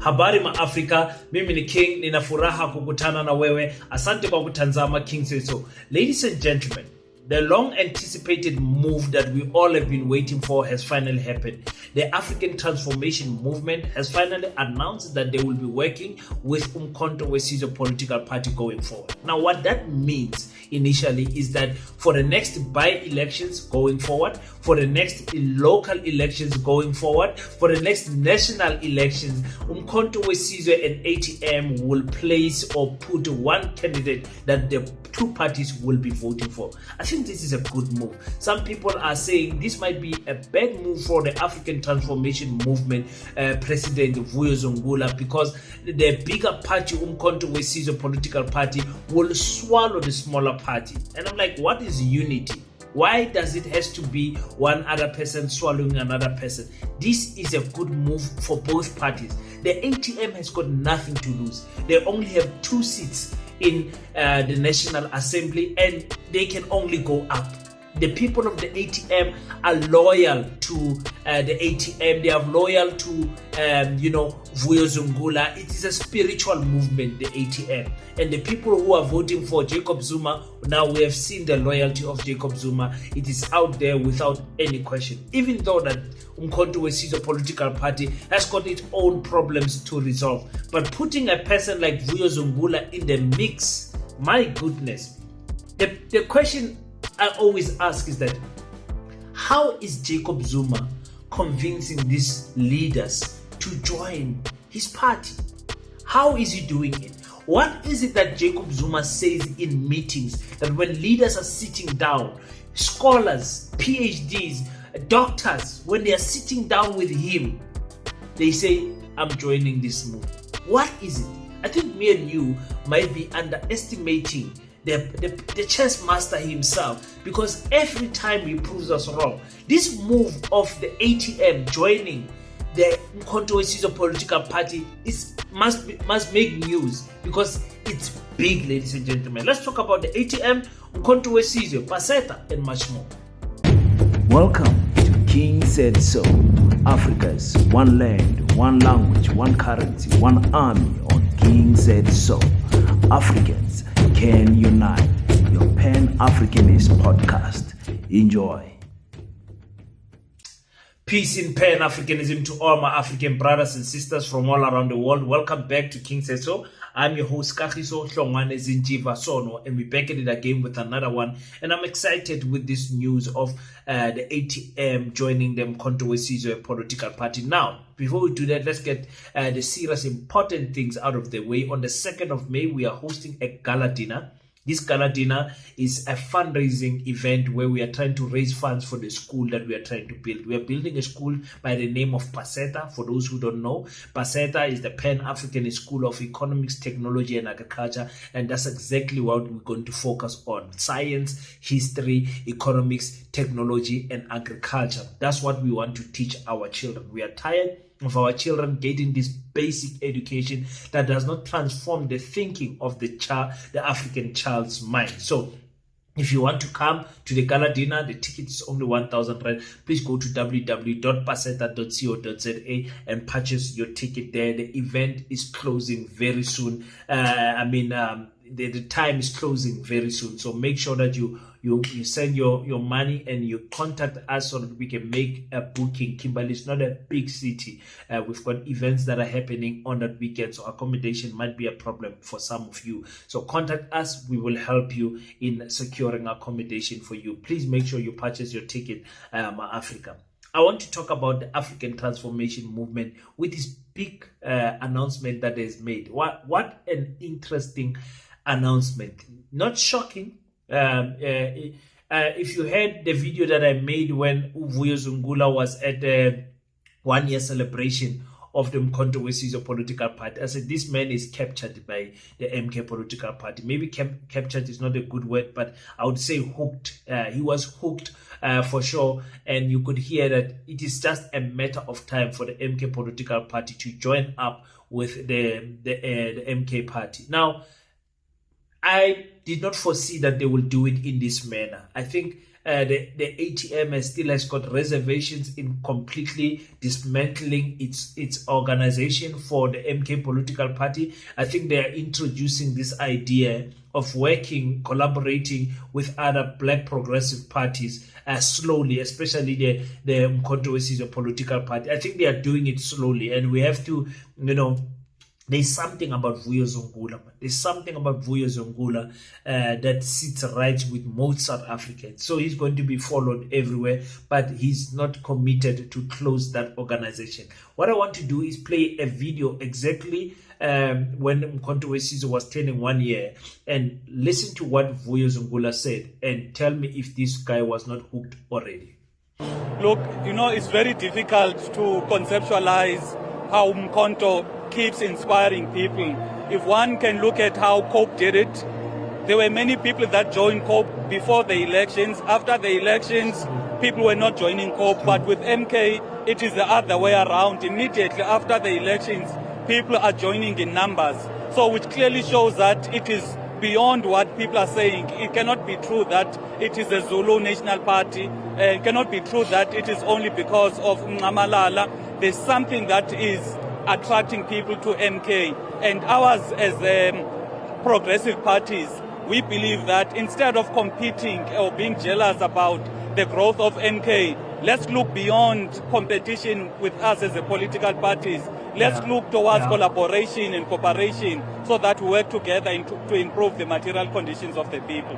Habari ma Africa, mimi ni King, nina furaha kukutana na wewe. Asante kwa kutazama King Says So. Ladies and gentlemen, the long anticipated move that we all have been waiting for has finally happened. The African Transformation Movement has finally announced that they will be working with Umkhonto we Sizwe political party going forward. Now what that means initially is that for the next by-elections going forward, for the next local elections going forward, for the next national elections, Umkhonto we Sizwe and ATM will place or put one candidate that the two parties will be voting for. I think this is a good move. Some people are saying this might be a bad move for the African Transformation Movement President Vuyo Zungula, because the bigger party, Umkhonto we Sizwe political party, will swallow the smaller party. And I'm like, what is unity? Why does it has to be one other person swallowing another person? This is a good move for both parties. The ATM has got nothing to lose. They only have 2 seats in the National Assembly, and they can only go up. The people of the ATM are loyal to the ATM. They are loyal to Vuyo Zungula. It is a spiritual movement, the ATM. And the people who are voting for Jacob Zuma, now we have seen the loyalty of Jacob Zuma. It is out there without any question. Even though that Umkhonto we Sizwe political party has got its own problems to resolve. But putting a person like Vuyo Zungula in the mix, my goodness. The question I always ask is that, how is Jacob Zuma convincing these leaders to join his party? How is he doing it? What is it that Jacob Zuma says in meetings that when leaders are sitting down, scholars, PhDs, doctors, when they are sitting down with him, they say, I'm joining this move? What is it? I think me and you might be underestimating the chess master himself, because every time he proves us wrong. This move of the ATM joining the Umkhonto we Sizwe political party must make news, because it's big, ladies and gentlemen. Let's talk about the ATM, Umkhonto we Sizwe, Paseta, and much more. Welcome to King Said So, Africa's one land, one language, one currency, one army on King Said So. Africans can unite. Your Pan-Africanist podcast. Enjoy. Peace in Pan-Africanism to all my African brothers and sisters from all around the world. Welcome back to King Says So. I'm your host, Kagiso Hlongwane Zinjiva Sono, and we're back at it again with another one. And I'm excited with this news of the ATM joining the Umkhonto we Sizwe political party. Now, before we do that, let's get the serious important things out of the way. On the 2nd of May, we are hosting a gala dinner. This gala dinner is a fundraising event where we are trying to raise funds for the school that we are trying to build. We are building a school by the name of Paseta. For those who don't know, Paseta is the Pan-African School of Economics, Technology and Agriculture, and that's exactly what we're going to focus on: science, history, economics, technology and agriculture. That's what we want to teach our children. We are tired of our children getting this basic education that does not transform the thinking of the African child's mind. So if you want to come to the gala dinner, the ticket is only 1,000 Rand. Please go to www.paseta.co.za and purchase your ticket there. The event is closing very soon. The time is closing very soon. So make sure that you send your money and you contact us so that we can make a booking. Kimberley is not a big city. We've got events that are happening on that weekend, so accommodation might be a problem for some of you. So contact us. We will help you in securing accommodation for you. Please make sure you purchase your ticket, Africa. I want to talk about the African Transformation Movement with this big announcement that is made. What an interesting announcement. Not shocking. If you heard the video that I made when Vuyo Zungula was at the 1-year celebration of the Umkhonto we Sizwe political party, I said this man is captured by the MK political party. Maybe captured is not a good word, but I would say hooked. He was hooked for sure, and you could hear that it is just a matter of time for the MK political party to join up with the MK party. Now, I did not foresee that they will do it in this manner. I think the ATM still has got reservations in completely dismantling its organization for the MK political party. I think they are introducing this idea of working, collaborating with other black progressive parties slowly, especially the Mkhonto Wesizwe political party. I think they are doing it slowly, and we have to, there's something about Vuyo Zungula. There's something about Vuyo Zungula that sits right with most South Africans. So he's going to be followed everywhere, but he's not committed to close that organization. What I want to do is play a video exactly when Mkhonto Wesizwe was turning 1 year, and listen to what Vuyo Zungula said and tell me if this guy was not hooked already. Look, it's very difficult to conceptualize how Mkhonto keeps inspiring people. If one can look at how COPE did it, there were many people that joined COPE before the elections. After the elections, people were not joining COPE. But with MK, it is the other way around. Immediately after the elections, people are joining in numbers. So which clearly shows that it is beyond what people are saying. It cannot be true that it is a Zulu National Party. It cannot be true that it is only because of Mncamalala. There's something that is attracting people to MK. And ours as progressive parties, we believe that instead of competing or being jealous about the growth of MK, let's look beyond competition with us as the political parties. Let's look towards collaboration and cooperation so that we work together to improve the material conditions of the people.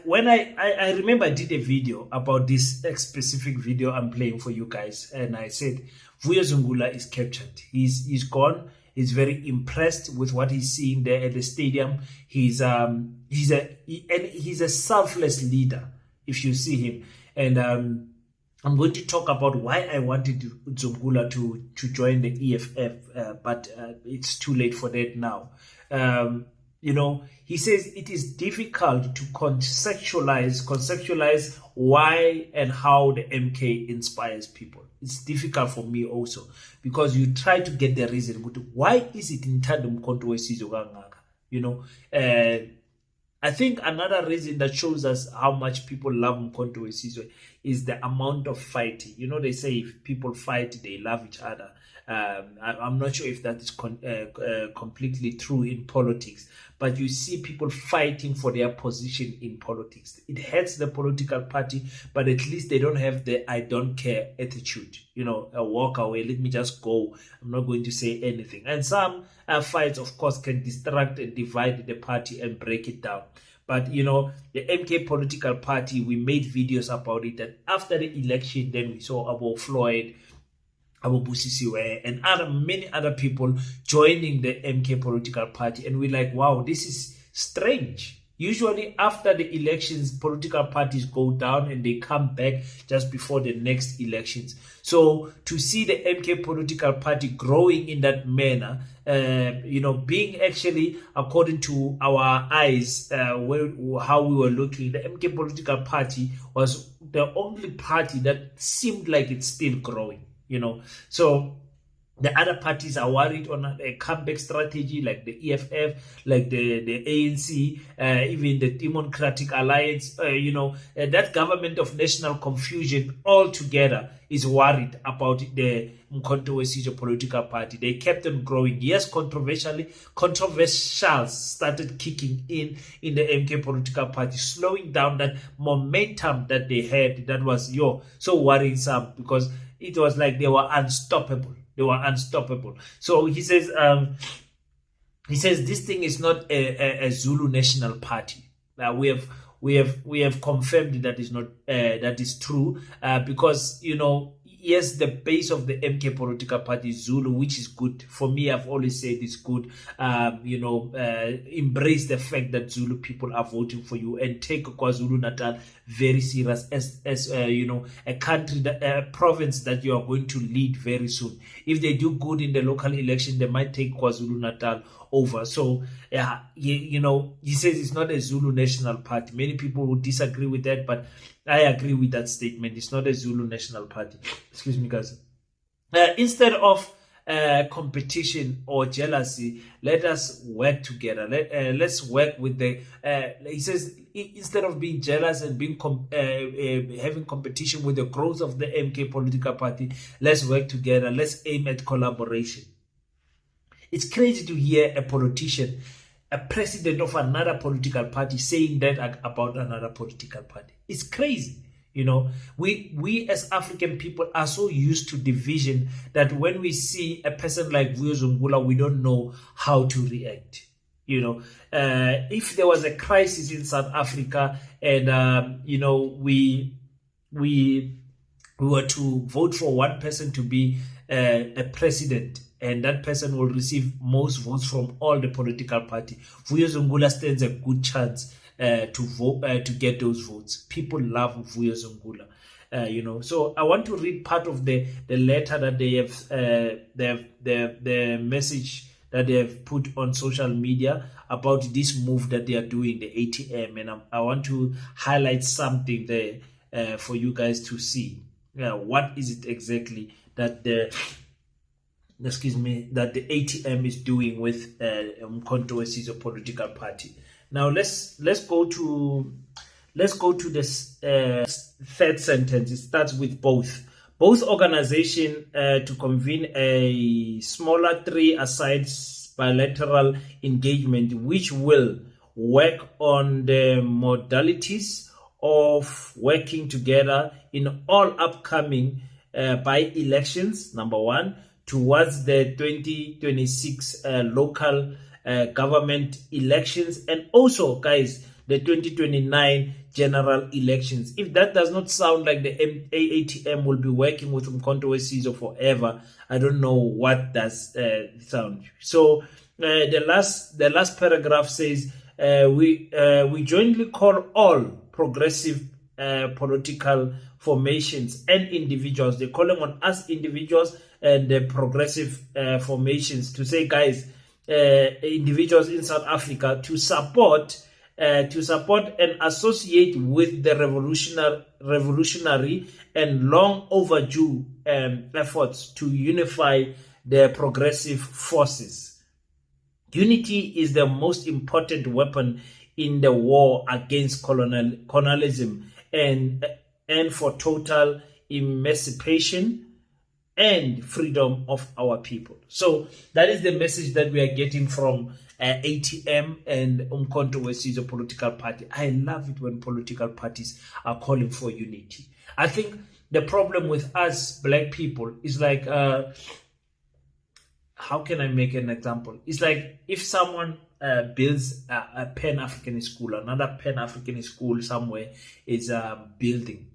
When I remember I did a video about this specific video I'm playing for you guys, and I said Vuyo Zungula is captured. He's gone. He's very impressed with what he's seeing there at the stadium. He's a selfless leader, if you see him. And I'm going to talk about why I wanted Zungula to join the EFF, but it's too late for that now. He says it is difficult to conceptualize why and how the MK inspires people. It's difficult for me also, because you try to get the reason. But why is it in tandem Mkhonto Wesizwe kangaka? I think another reason that shows us how much people love Mkhonto Wesizwe is the amount of fighting. They say if people fight, they love each other. I'm not sure if that is completely true in politics, but you see people fighting for their position in politics. It hurts the political party, but at least they don't have the I don't care attitude. A walk away, let me just go. I'm not going to say anything. And some fights, of course, can distract and divide the party and break it down. But, the MK political party, we made videos about it. And after the election, then we saw Abo Floyd, Abu Busisiwe, and many other people joining the MK political party. And we're like, wow, this is strange. Usually after the elections, political parties go down and they come back just before the next elections. So to see the MK political party growing in that manner, being actually, according to our eyes, how we were looking, the MK political party was the only party that seemed like it's still growing. So the other parties are worried on a comeback strategy, like the EFF, like the ANC, even the Democratic Alliance. That government of national confusion altogether is worried about the Mkhonto Wesizwe political party. They kept on growing. Yes, controversials started kicking in the MK political party, slowing down that momentum that they had. That was so worrisome, because it was like they were unstoppable. So he says this thing is not a Zulu national party. We have confirmed that is not that is true, because yes, the base of the MK political party is Zulu, which is good. For me, I've always said it's good. Embrace the fact that Zulu people are voting for you, and take KwaZulu-Natal very serious as a country, a province that you are going to lead very soon. If they do good in the local election, they might take KwaZulu-Natal over. So he says it's not a Zulu national party. Many people would disagree with that, but I agree with that statement. It's not a Zulu national party. Excuse me, guys. Instead of competition or jealousy. Let us work together. Let's work with the. He says instead of being jealous and being having competition with the growth of the MK political party, let's work together. Let's aim at collaboration. It's crazy to hear a politician, a president of another political party, saying that about another political party. It's crazy. You know, we as African people are so used to division that when we see a person like Vuyo Zungula, we don't know how to react. You know, if there was a crisis in South Africa and, you know, we were to vote for one person to be a president, and that person will receive most votes from all the political party, Vuyo Zungula stands a good chance to vote to get those votes. People love Vuyo Zungula, you know. So I want to read part of the letter that they have, the message that they have put on social media about this move that they are doing, the ATM, and I want to highlight something there for you guys to see. What is it exactly that the ATM is doing with Umkhonto we political party? Now let's go to this third sentence. It starts with both organizations to convene a smaller 3-a-side bilateral engagement, which will work on the modalities of working together in all upcoming by-elections, number one, towards the 2026 local government elections, and also, guys, the 2029 general elections. If that does not sound like the ATM will be working with Umkhonto we forever, I don't know what does sound. So the last paragraph says we jointly call all progressive political formations and individuals. They're calling on us individuals and the progressive formations to say, guys, individuals in South Africa to support and associate with the revolutionary and long overdue efforts to unify the progressive forces. Unity is the most important weapon in the war against colonialism and for total emancipation and freedom of our people. So that is the message that we are getting from ATM and Umkhonto we political party. I love it when political parties are calling for unity. I think the problem with us black people is like, how can I make an example? It's like if someone builds a Pan-African school, another Pan-African school somewhere is building.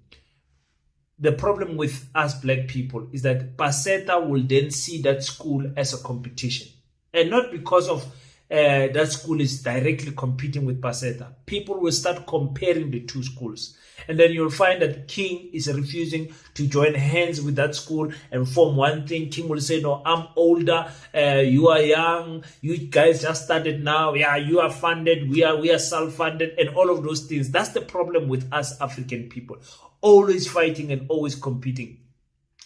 The problem with us black people is that Paseta will then see that school as a competition. And not because of that school is directly competing with Paseta. People will start comparing the two schools. And then you'll find that King is refusing to join hands with that school and form one thing. King will say, no, I'm older, you are young, you guys just started now, yeah, you are funded, we are self-funded, and all of those things. That's the problem with us African people. Always fighting and always competing.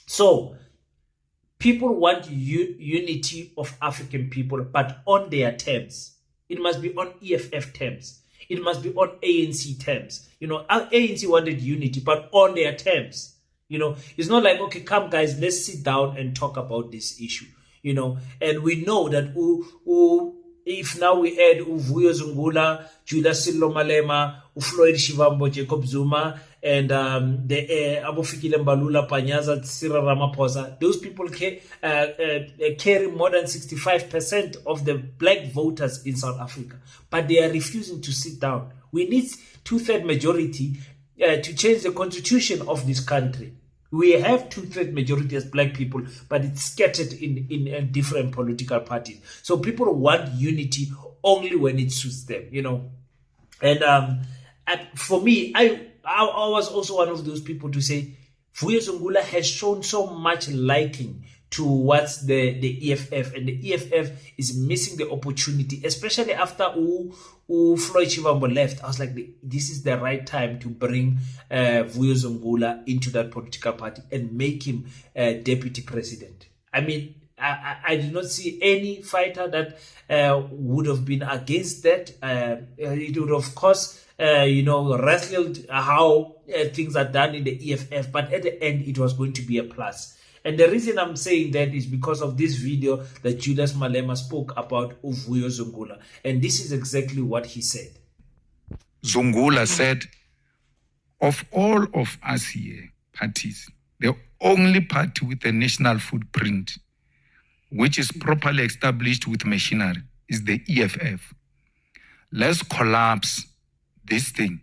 So, people want unity of African people, but on their terms. It must be on EFF terms. It must be on ANC terms. You know, ANC wanted unity, but on their terms. You know, it's not like, okay, come guys, let's sit down and talk about this issue. You know, and we know that if now we add Vuyo Zungula, Julius Sillo Malema, Floyd Shivambo, Jacob Zuma, and the Abofikile Mbalula, Panyaza, Cyril Ramaphosa, those people carry more than 65% of the black voters in South Africa. But they are refusing to sit down. We need 2/3 majority to change the constitution of this country. We have 2/3 majority as black people, but it's scattered in different political parties. So people want unity only when it suits them, you know. And for me, I was also one of those people to say, Vuyo Zungula has shown so much liking towards the EFF, and the EFF is missing the opportunity, especially after Floyd Shivambo left. I was like, this is the right time to bring Vuyo Zungula into that political party and make him deputy president. I mean, I did not see any fighter that would have been against that. It would, of course, wrestled how things are done in the EFF, but at the end, it was going to be a plus. And the reason I'm saying that is because of this video that Julius Malema spoke about Vuyo Zungula. And this is exactly what he said. Zungula said, of all of us here, parties, the only party with a national footprint, which is properly established with machinery, is the EFF. Let's collapse this thing.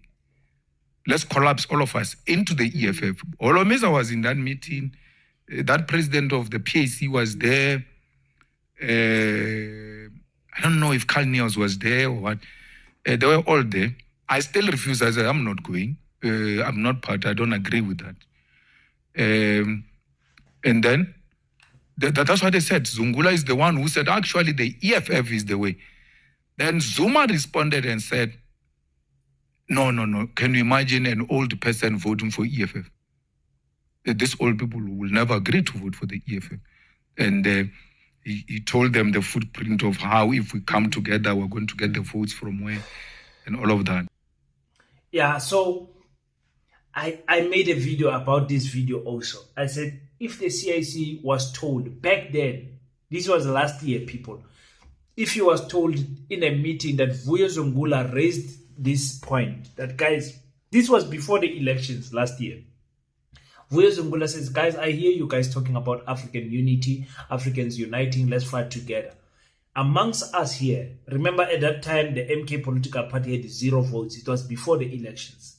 Let's collapse all of us into the EFF. Olomisa was in that meeting. That president of the PAC was there. I don't know if Carl Neos was there or what. They were all there. I still refuse. I said, I'm not going. I'm not part. I don't agree with that. And then that's what they said. Zungula is the one who said, actually, the EFF is the way. Then Zuma responded and said, no. Can you imagine an old person voting for EFF? These old people will never agree to vote for the EFF. And he told them the footprint of how, if we come together, we're going to get the votes from where, and all of that. Yeah, so I made a video about this video also. I said, if the CIC was told back then, this was last year, people, if he was told in a meeting that Vuyo Zungula raised this point, that guys, this was before the elections last year. Vuyo Zungula says, guys, I hear you guys talking about African unity, Africans uniting, let's fight together. Amongst us here, remember at that time, the MK political party had 0 votes. It was before the elections.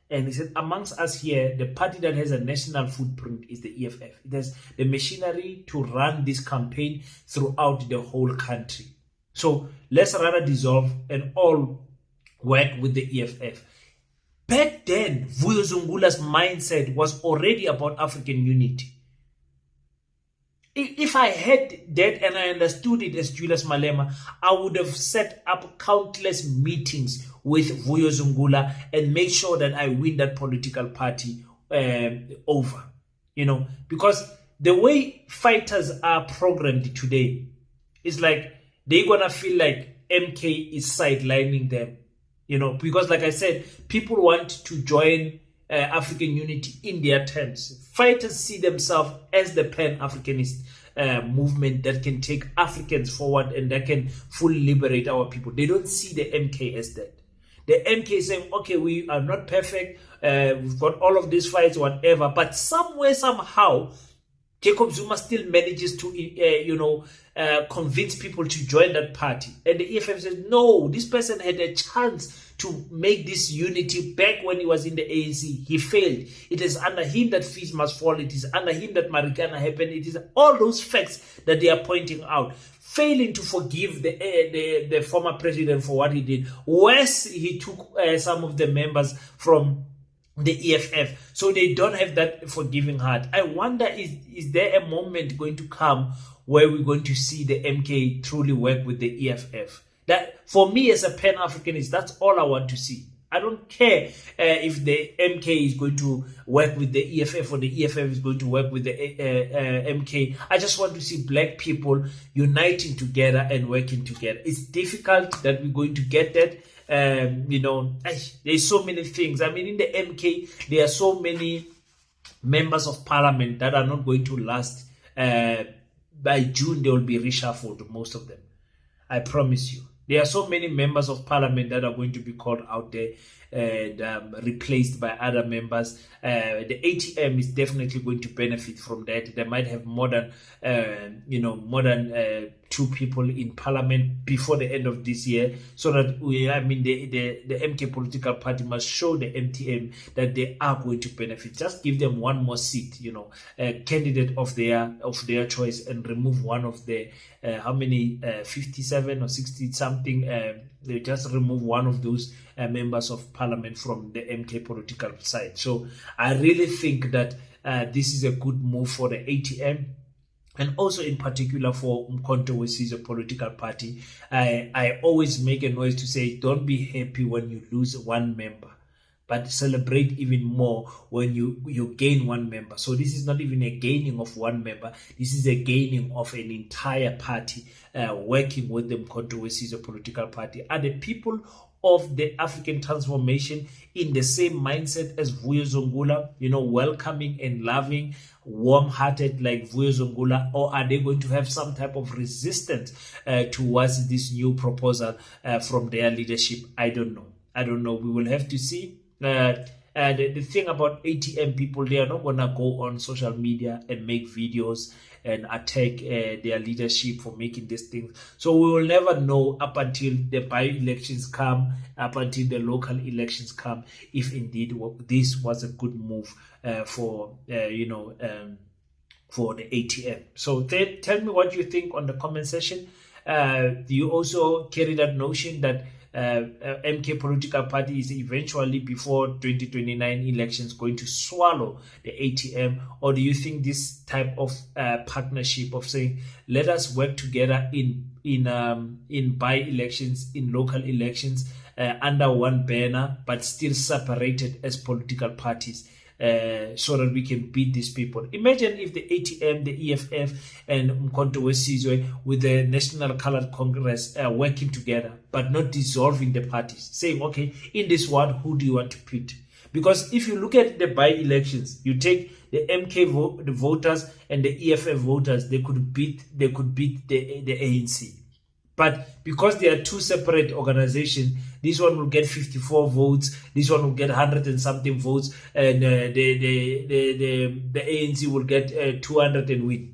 And he said, amongst us here, the party that has a national footprint is the EFF. It has the machinery to run this campaign throughout the whole country. So let's rather dissolve and all work with the EFF. Back then, Vuyo Zungula's mindset was already about African unity. If I had that and I understood it as Julius Malema, I would have set up countless meetings with Vuyo Zungula and make sure that I win that political party over. Because the way fighters are programmed today is like they're going to feel like MK is sidelining them. Because like I said, people want to join African unity in their terms. Fighters see themselves as the Pan-Africanist movement that can take Africans forward and that can fully liberate our people. They don't see the MK as that. The MK is saying, okay, we are not perfect. We've got all of these fights, whatever. But somewhere, somehow, Jacob Zuma still manages to, convince people to join that party. And the EFF says, no, this person had a chance to make this unity back when he was in the ANC. He failed. It is under him that fees must fall. It is under him that Marikana happened. It is all those facts that they are pointing out. Failing to forgive the former president for what he did. Worse, he took some of the members from the EFF, so they don't have that forgiving heart. I wonder, is there a moment going to come where we're going to see the MK truly work with the EFF? That, for me as a Pan-Africanist, that's all I want to see. I don't care if the MK is going to work with the EFF or the EFF is going to work with the MK. I just want to see black people uniting together and working together. It's difficult that we're going to get that. There's so many things. I mean, in the MK, there are so many members of parliament that are not going to last. By June, they will be reshuffled, most of them. I promise you. There are so many members of parliament that are going to be called out there and replaced by other members. The ATM is definitely going to benefit from that. They might have more than 2 people in parliament before the end of this year, so that the MK political party must show the MTM that they are going to benefit. Just give them one more seat, a candidate of their choice, and remove one of the 57 or 60 something. They just remove one of those members of parliament from the MK political side. So I really think that this is a good move for the ATM. And also in particular for Umkhonto, which is a political party. I always make a noise to say, don't be happy when you lose one member, but celebrate even more when you gain one member. So this is not even a gaining of one member. This is a gaining of an entire party working with the Mkhonto we Sizwe political party. Are the people of the African transformation in the same mindset as Vuyo Zungula, welcoming and loving, warm-hearted like Vuyo Zungula, or are they going to have some type of resistance towards this new proposal from their leadership? I don't know. We will have to see. And the thing about ATM people, they are not going to go on social media and make videos and attack their leadership for making these things. So we will never know up until the by-elections come, up until the local elections come, if indeed this was a good move for the ATM. So tell me what you think on the comment section. Do you also carry that notion that MK political party is eventually before 2029 elections going to swallow the ATM, or do you think this type of partnership of saying let us work together in by-elections, in local elections under one banner but still separated as political parties, so that we can beat these people? Imagine if the ATM, the EFF, and Mkhonto we Sizwe with the National Colored Congress working together, but not dissolving the parties, saying, okay, in this one, who do you want to put? Because if you look at the by-elections, you take the MK the voters and the EFF voters, they could beat the ANC. But because they are two separate organizations, this one will get 54 votes, this one will get 100 and something votes, and the ANC will get 200 and win.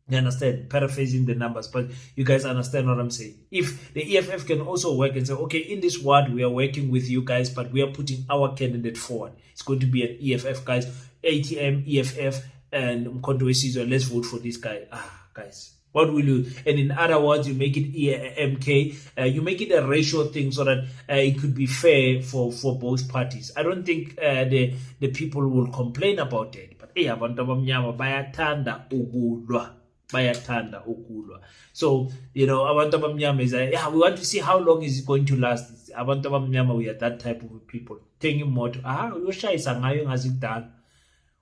You understand? Paraphrasing the numbers, but you guys understand what I'm saying. If the EFF can also work and say, okay, in this ward, we are working with you guys, but we are putting our candidate forward. It's going to be an EFF, guys. ATM, EFF, and Mkhonto we Sizwe, let's vote for this guy. Guys. What will you? And in other words, you make it MK. You make it a ratio thing so that it could be fair for both parties. I don't think the people will complain about it. But abantu abamnyama bayathanda ukulwa. So abantu abamnyama is like, we want to see how long is it going to last. Abantu abamnyama, we are that type of people. Thinking more to uyoshayisa ngayo ngazikudala.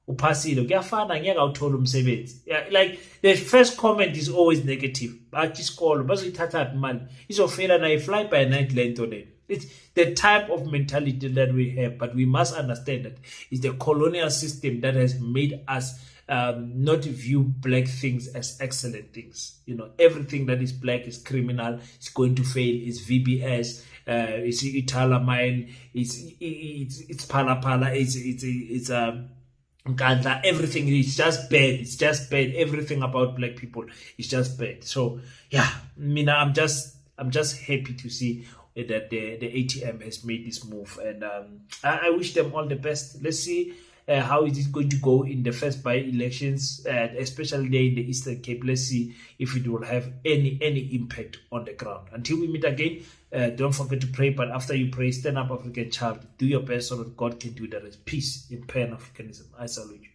Upasilo kuyafana ngeke awuthola umsebenzi. Like the first comment is always negative. Bathi isikolo bazoyithatha imali izofela na fly by night lento le. It's the type of mentality that we have, but we must understand that it's the colonial system that has made us not view black things as excellent things. Everything that is black is criminal, it's going to fail, it's VBS, it's Itala mine, it's Pala, it's everything is just bad. It's just bad. Everything about black people is just bad. So I'm just happy to see that the ATM has made this move, and I wish them all the best. Let's see how it is going to go in the first by-elections, especially there in the Eastern Cape. Let's see if it will have any impact on the ground. Until we meet again, don't forget to pray, but after you pray, stand up, African child. Do your best so that God can do the rest. Peace in Pan-Africanism. I salute you.